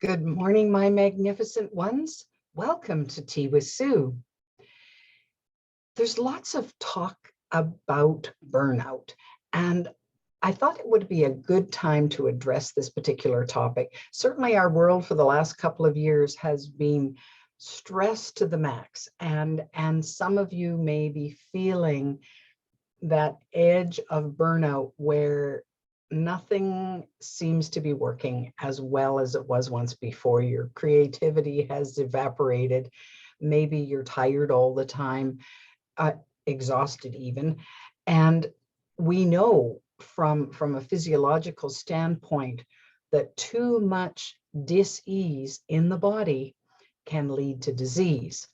Good morning, my magnificent ones. Welcome to Tea with Sue. There's lots of talk about burnout, and I thought it would be a good time to address this particular topic. Certainly, our world for the last couple of years has been stressed to the max, and some of you may be feeling that edge of burnout where nothing seems to be working as well as it was once before. Your creativity has evaporated. Maybe you're tired all the time, exhausted even. And we know from a physiological standpoint that too much dis-ease in the body can lead to disease.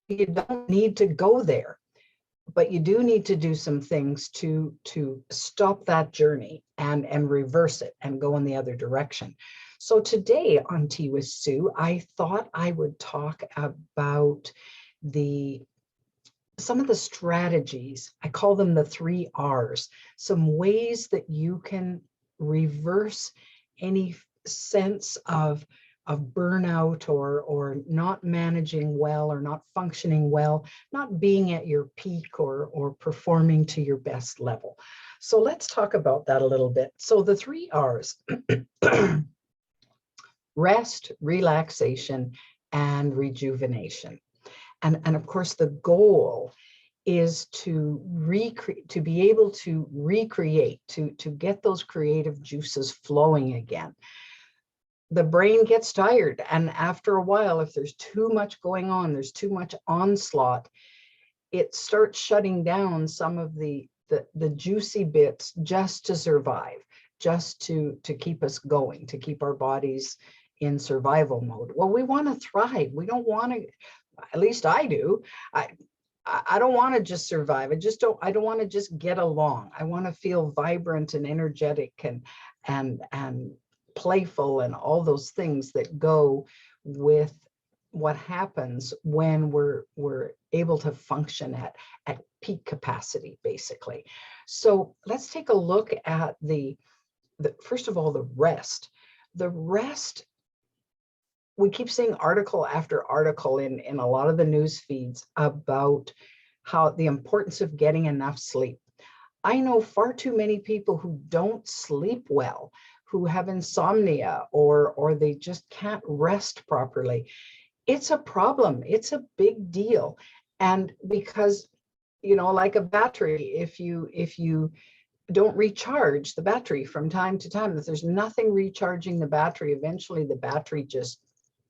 You don't need to go there, but you do need to do some things to stop that journey and reverse it and go in the other direction. So today on Tea with Sue, I thought I would talk about some of the strategies. I call them the 3 R's, some ways that you can reverse any sense of burnout or not managing well or not functioning well, not being at your peak or performing to your best level. So let's talk about that a little bit. So the 3 R's, rest, relaxation, and rejuvenation. And of course, the goal is to be able to recreate, to get those creative juices flowing again. The brain gets tired, and after a while, if there's too much going on, there's too much onslaught, it starts shutting down some of the juicy bits just to survive, just to keep us going, to keep our bodies in survival mode. Well, we want to thrive. We don't want to, at least I do. I don't want to just survive. I don't want to just get along. I want to feel vibrant and energetic and playful and all those things that go with what happens when we're able to function at peak capacity, basically. So let's take a look at the first of all, the rest. The rest, we keep seeing article after article in a lot of the news feeds about how the importance of getting enough sleep. I know far too many people who don't sleep well, who have insomnia or they just can't rest properly. It's a problem. It's a big deal. And because, like a battery, if you don't recharge the battery from time to time, if there's nothing recharging the battery, eventually the battery just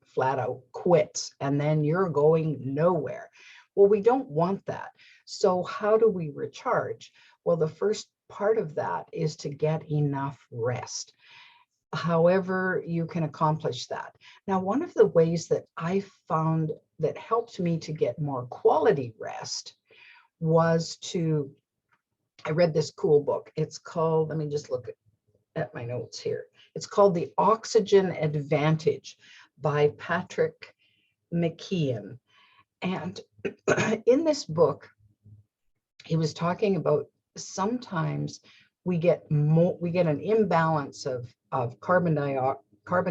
flat out quits, and then you're going nowhere. Well, we don't want that. So how do we recharge? Well, the first part of that is to get enough rest. However you can accomplish that. Now, one of the ways that I found that helped me to get more quality rest was I read this cool book. It's called, let me just look at my notes here. It's called The Oxygen Advantage by Patrick McKeon. And in this book, he was talking about sometimes we get an imbalance of carbon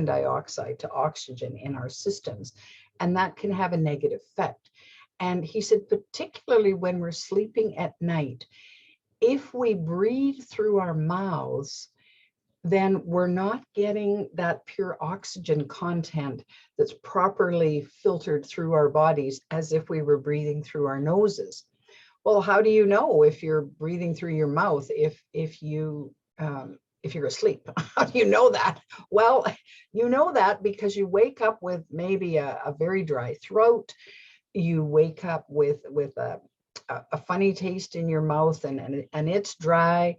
dioxide to oxygen in our systems, and that can have a negative effect. And he said, particularly when we're sleeping at night, if we breathe through our mouths, then we're not getting that pure oxygen content that's properly filtered through our bodies as if we were breathing through our noses. Well, how do you know if you're breathing through your mouth if you're asleep? How do you know that? Well, you know that because you wake up with maybe a very dry throat. You wake up with a funny taste in your mouth and it's dry.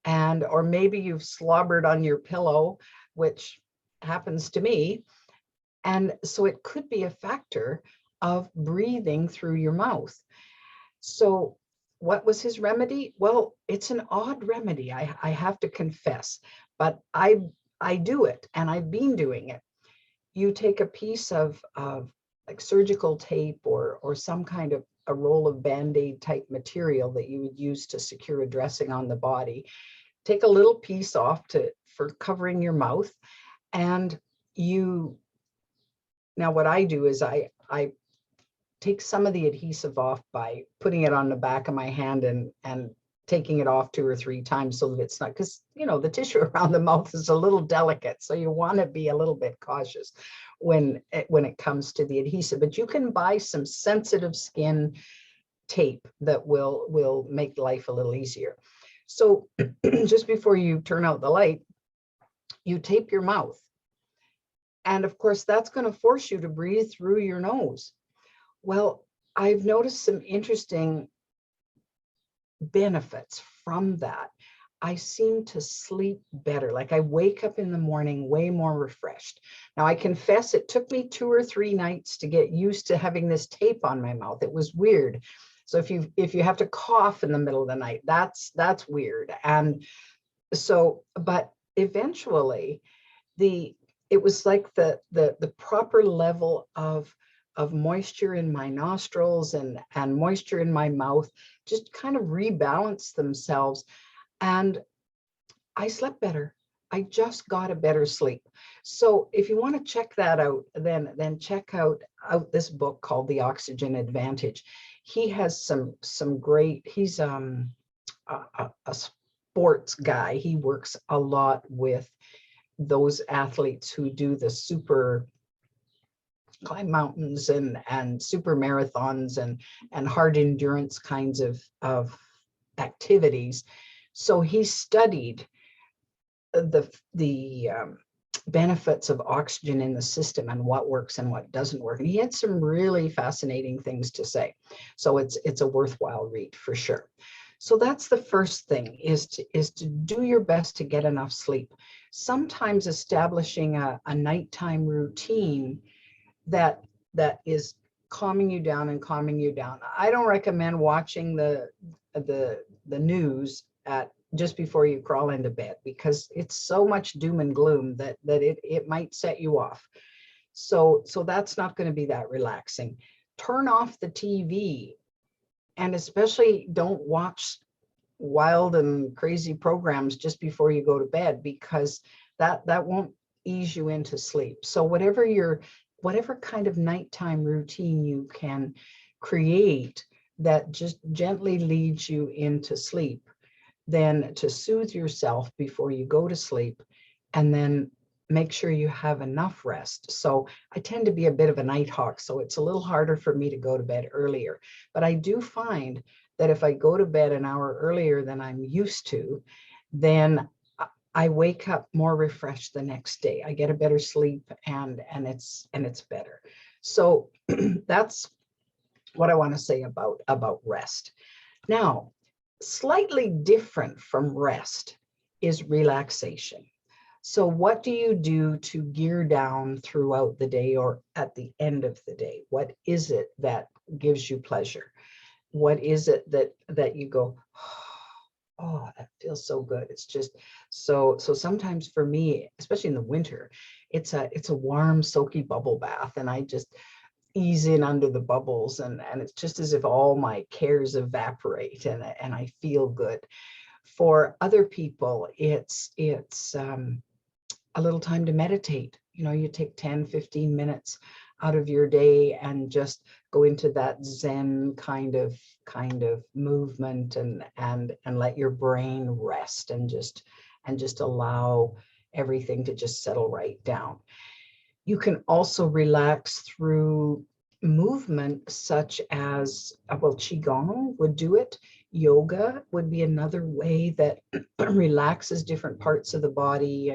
Or maybe you've slobbered on your pillow, which happens to me. And so it could be a factor of breathing through your mouth. So what was his remedy? Well, it's an odd remedy, I have to confess, but I do it, and I've been doing it. You take a piece of like surgical tape or some kind of a roll of Band-Aid type material that you would use to secure a dressing on the body. Take a little piece off for covering your mouth, and now what I do is I take some of the adhesive off by putting it on the back of my hand and taking it off 2 or 3 times so that it's not, because the tissue around the mouth is a little delicate, so you want to be a little bit cautious when it comes to the adhesive. But you can buy some sensitive skin tape that will make life a little easier. So just before you turn out the light, you tape your mouth, and of course that's going to force you to breathe through your nose. Well, I've noticed some interesting benefits from that. I seem to sleep better. Like I wake up in the morning way more refreshed. Now I confess it took me 2 or 3 nights to get used to having this tape on my mouth. It was weird. So if you have to cough in the middle of the night, that's weird. And so, but eventually it was like the proper level of moisture in my nostrils and moisture in my mouth just kind of rebalanced themselves, and I slept better. I just got a better sleep. So if you want to check that out, then check out this book called The Oxygen Advantage. He has some great, he's a sports guy. He works a lot with those athletes who do the super climb mountains and super marathons and hard endurance kinds of activities. So he studied the benefits of oxygen in the system and what works and what doesn't work. And he had some really fascinating things to say. So it's a worthwhile read for sure. So that's the first thing, is to do your best to get enough sleep. Sometimes establishing a nighttime routine that is calming you down and calming you down. I don't recommend watching the news at just before you crawl into bed, because it's so much doom and gloom that it might set you off. So that's not going to be that relaxing. Turn off the TV, and especially don't watch wild and crazy programs just before you go to bed, because that won't ease you into sleep. So whatever kind of nighttime routine you can create that just gently leads you into sleep, then to soothe yourself before you go to sleep, and then make sure you have enough rest. So I tend to be a bit of a night hawk, so it's a little harder for me to go to bed earlier. But I do find that if I go to bed an hour earlier than I'm used to, then I wake up more refreshed the next day. I get a better sleep, and it's better. So that's what I want to say about rest. Now, slightly different from rest is relaxation. So what do you do to gear down throughout the day or at the end of the day? What is it that gives you pleasure? What is it that you go, oh, that feels so good? It's just so sometimes for me, especially in the winter, it's a warm, soaky bubble bath, and I just ease in under the bubbles, and it's just as if all my cares evaporate, and I feel good. For other people, it's a little time to meditate. You take 10-15 minutes out of your day and just go into that Zen kind of movement, and let your brain rest, and just allow everything to just settle right down. You can also relax through movement, such as, well, Qigong would do it. Yoga would be another way that relaxes different parts of the body,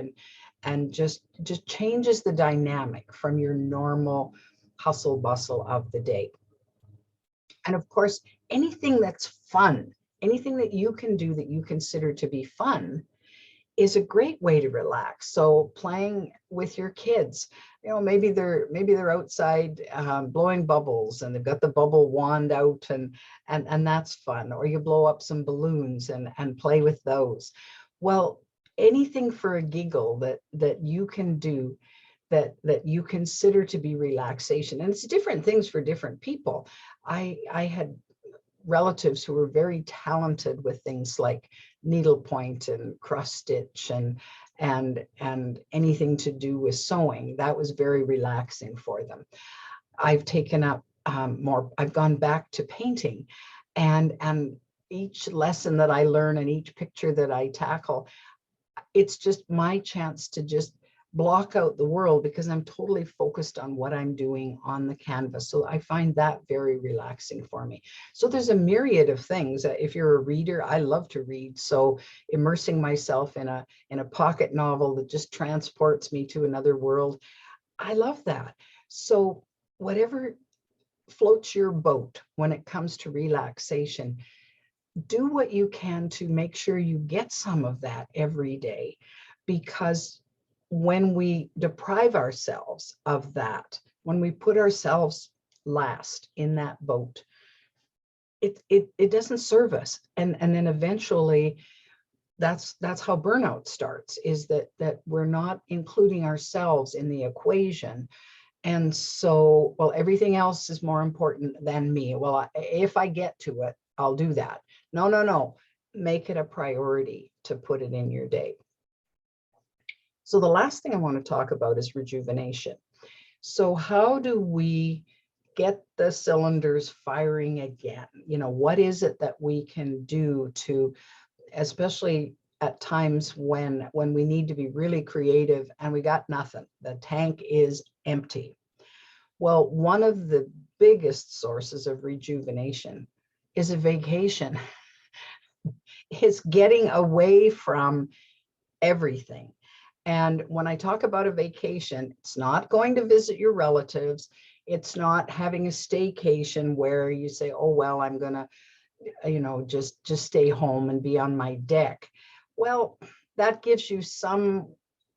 and just changes the dynamic from your normal hustle bustle of the day. And of course, anything that's fun, anything that you can do that you consider to be fun, is a great way to relax. So playing with your kids, maybe they're outside blowing bubbles, and they've got the bubble wand out, and that's fun. Or you blow up some balloons and play with those. Well, anything for a giggle that you can do that you consider to be relaxation. And it's different things for different people. I had relatives who were very talented with things like needlepoint and cross stitch and anything to do with sewing. That was very relaxing for them. I've taken up more, I've gone back to painting, and each lesson that I learn and each picture that I tackle, it's just my chance to just block out the world because I'm totally focused on what I'm doing on the canvas. So I find that very relaxing for me. So there's a myriad of things. If you're a reader, I love to read. So immersing myself in a pocket novel that just transports me to another world, I love that. So whatever floats your boat when it comes to relaxation, do what you can to make sure you get some of that every day, because when we deprive ourselves of that, when we put ourselves last in that boat, it doesn't serve us. And then eventually that's how burnout starts, is that we're not including ourselves in the equation. And so, well, everything else is more important than me. Well, if I get to it, I'll do that. No, no, no. Make it a priority to put it in your day. So the last thing I want to talk about is rejuvenation. So how do we get the cylinders firing again? You know, what is it that we can do to, especially at times when we need to be really creative and we got nothing, the tank is empty? Well, one of the biggest sources of rejuvenation is a vacation. It's getting away from everything. And when I talk about a vacation, it's not going to visit your relatives. It's not having a staycation where you say, oh, well, I'm going to, you know, just stay home and be on my deck. Well, that gives you some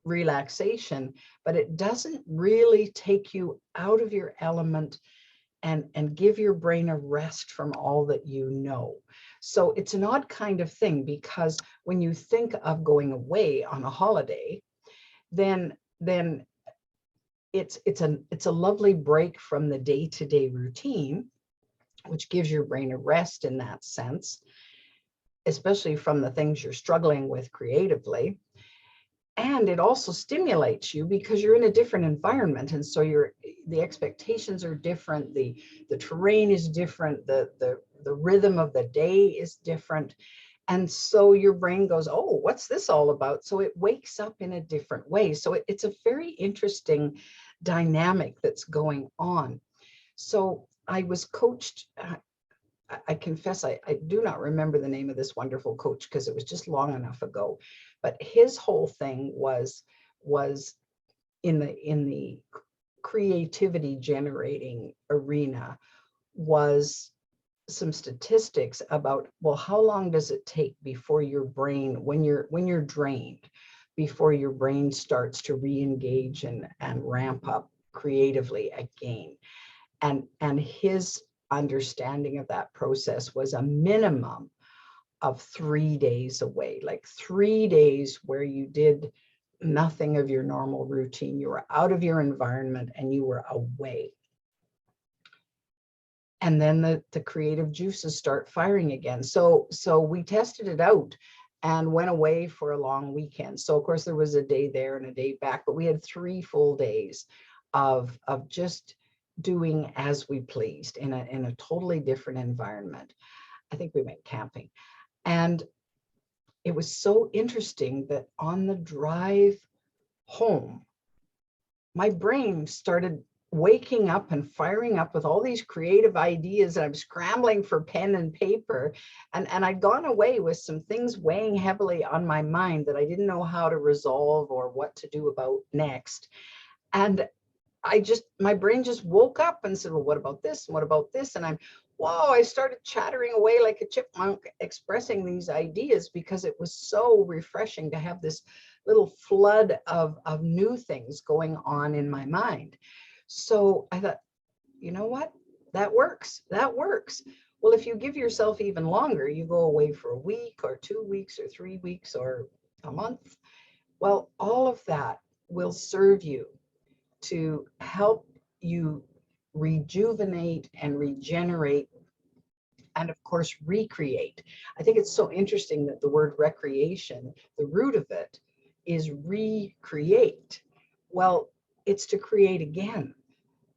relaxation, but it doesn't really take you out of your element and give your brain a rest from all that you know. So it's an odd kind of thing, because when you think of going away on a holiday, then it's a lovely break from the day-to-day routine, which gives your brain a rest in that sense, especially from the things you're struggling with creatively. And it also stimulates you because you're in a different environment, and so the expectations are different, the terrain is different, the rhythm of the day is different. And so your brain goes, oh, what's this all about? So it wakes up in a different way. So it's a very interesting dynamic that's going on. So I was coached, I confess, I do not remember the name of this wonderful coach because it was just long enough ago. But his whole thing was in the creativity generating arena, was some statistics about, well, how long does it take before your brain, when you're drained, before your brain starts to re-engage and ramp up creatively again. And his understanding of that process was a minimum of 3 days away, like 3 days where you did nothing of your normal routine. You were out of your environment and you were away. And then the creative juices start firing again. So we tested it out and went away for a long weekend. So of course there was a day there and a day back, but we had 3 full days of just doing as we pleased in a totally different environment. I think we went camping. And it was so interesting that on the drive home, my brain started waking up and firing up with all these creative ideas, and I'm scrambling for pen and paper. And I'd gone away with some things weighing heavily on my mind that I didn't know how to resolve or what to do about next. And my brain just woke up and said, well, what about this? And what about this? And I started chattering away like a chipmunk, expressing these ideas because it was so refreshing to have this little flood of new things going on in my mind. So I thought, you know what? That works. That works. Well, if you give yourself even longer, you go away for a week or 2 weeks or 3 weeks or a month. Well, all of that will serve you to help you rejuvenate and regenerate and, of course, recreate. I think it's so interesting that the word recreation, the root of it is recreate. Well, it's to create again,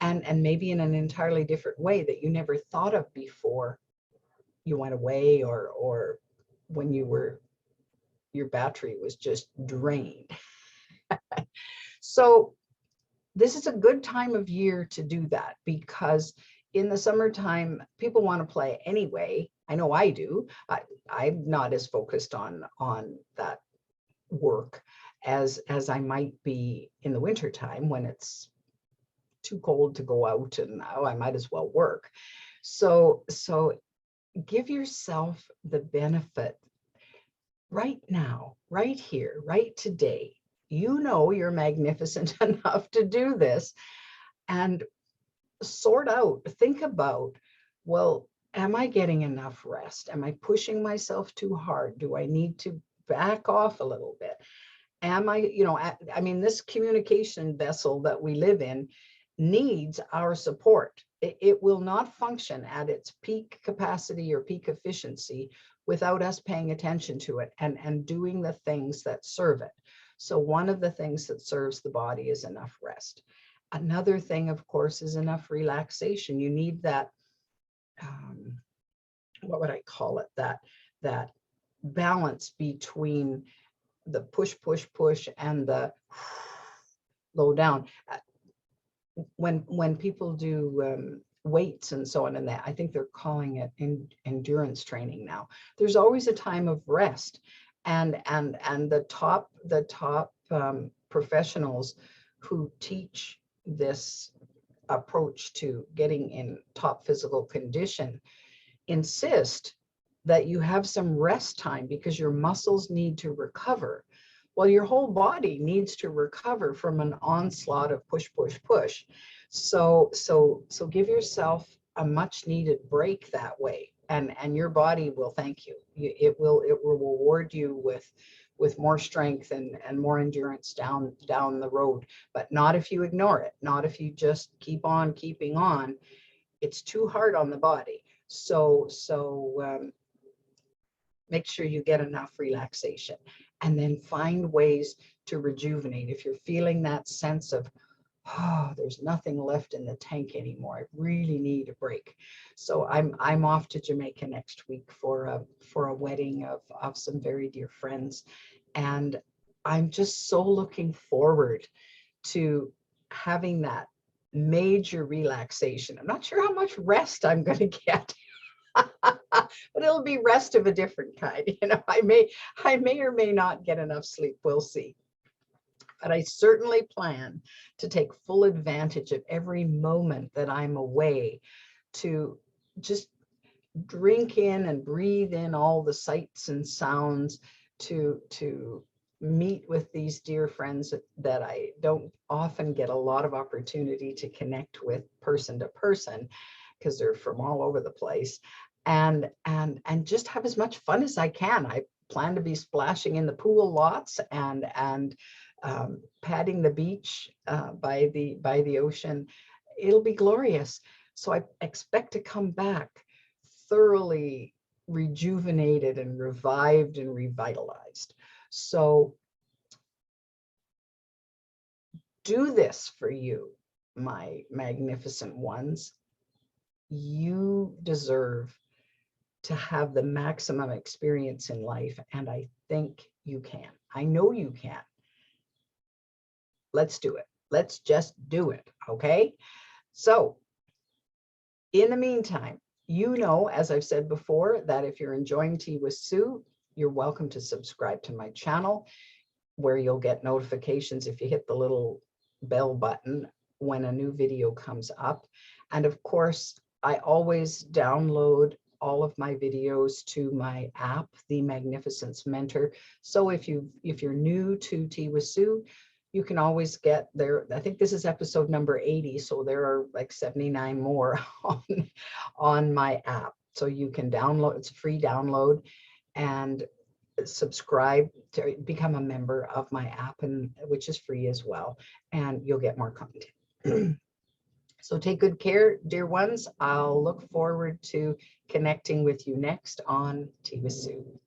and maybe in an entirely different way that you never thought of before you went away, or when your battery was just drained. So this is a good time of year to do that, because in the summertime, people want to play anyway. I know I do. I'm not as focused on that work as I might be in the wintertime, when it's too cold to go out and, oh, I might as well work. So give yourself the benefit right now, right here, right today. You know you're magnificent enough to do this, and sort out, think about, well, am I getting enough rest? Am I pushing myself too hard? Do I need to back off a little bit? Am I, I mean, this communication vessel that we live in needs our support. It will not function at its peak capacity or peak efficiency without us paying attention to it and doing the things that serve it. So one of the things that serves the body is enough rest. Another thing, of course, is enough relaxation. You need that, what would I call it? That balance between the push, push, push and the low down. When people do weights and so on, and that, I think they're calling it endurance training now. There's always a time of rest, and the top professionals who teach this approach to getting in top physical condition insist that you have some rest time, because your muscles need to recover. Well, your whole body needs to recover from an onslaught of push, push, push. So give yourself a much needed break that way, and your body will thank you. It will reward you with more strength and more endurance down the road. But not if you ignore it, not if you just keep on keeping on. It's too hard on the body. So make sure you get enough relaxation, and then find ways to rejuvenate. If you're feeling that sense of, oh, there's nothing left in the tank anymore, I really need a break. So I'm off to Jamaica next week for a wedding of some very dear friends, and I'm just so looking forward to having that major relaxation. I'm not sure how much rest I'm going to get. But it'll be rest of a different kind. I may or may not get enough sleep. We'll see. But I certainly plan to take full advantage of every moment that I'm away to just drink in and breathe in all the sights and sounds, to meet with these dear friends that I don't often get a lot of opportunity to connect with person to person, because they're from all over the place, and just have as much fun as I can. I plan to be splashing in the pool lots and padding the beach by the ocean. It'll be glorious. So I expect to come back thoroughly rejuvenated and revived and revitalized. So do this for you, my magnificent ones. You deserve to have the maximum experience in life, and I think you can. I know you can. Let's do it. Let's just do it, okay? So in the meantime, as I've said before, that if you're enjoying Tea with Sue, you're welcome to subscribe to my channel, where you'll get notifications if you hit the little bell button when a new video comes up. And of course, I always download all of my videos to my app, The Magnificence Mentor. So if you're new to Tea with Sue, you can always get there. I think this is episode number 80, so there are like 79 more on my app. So you can download, it's a free download, and subscribe to become a member of my app, and which is free as well, and you'll get more content. So take good care, dear ones. I'll look forward to connecting with you next on Tea with Sue.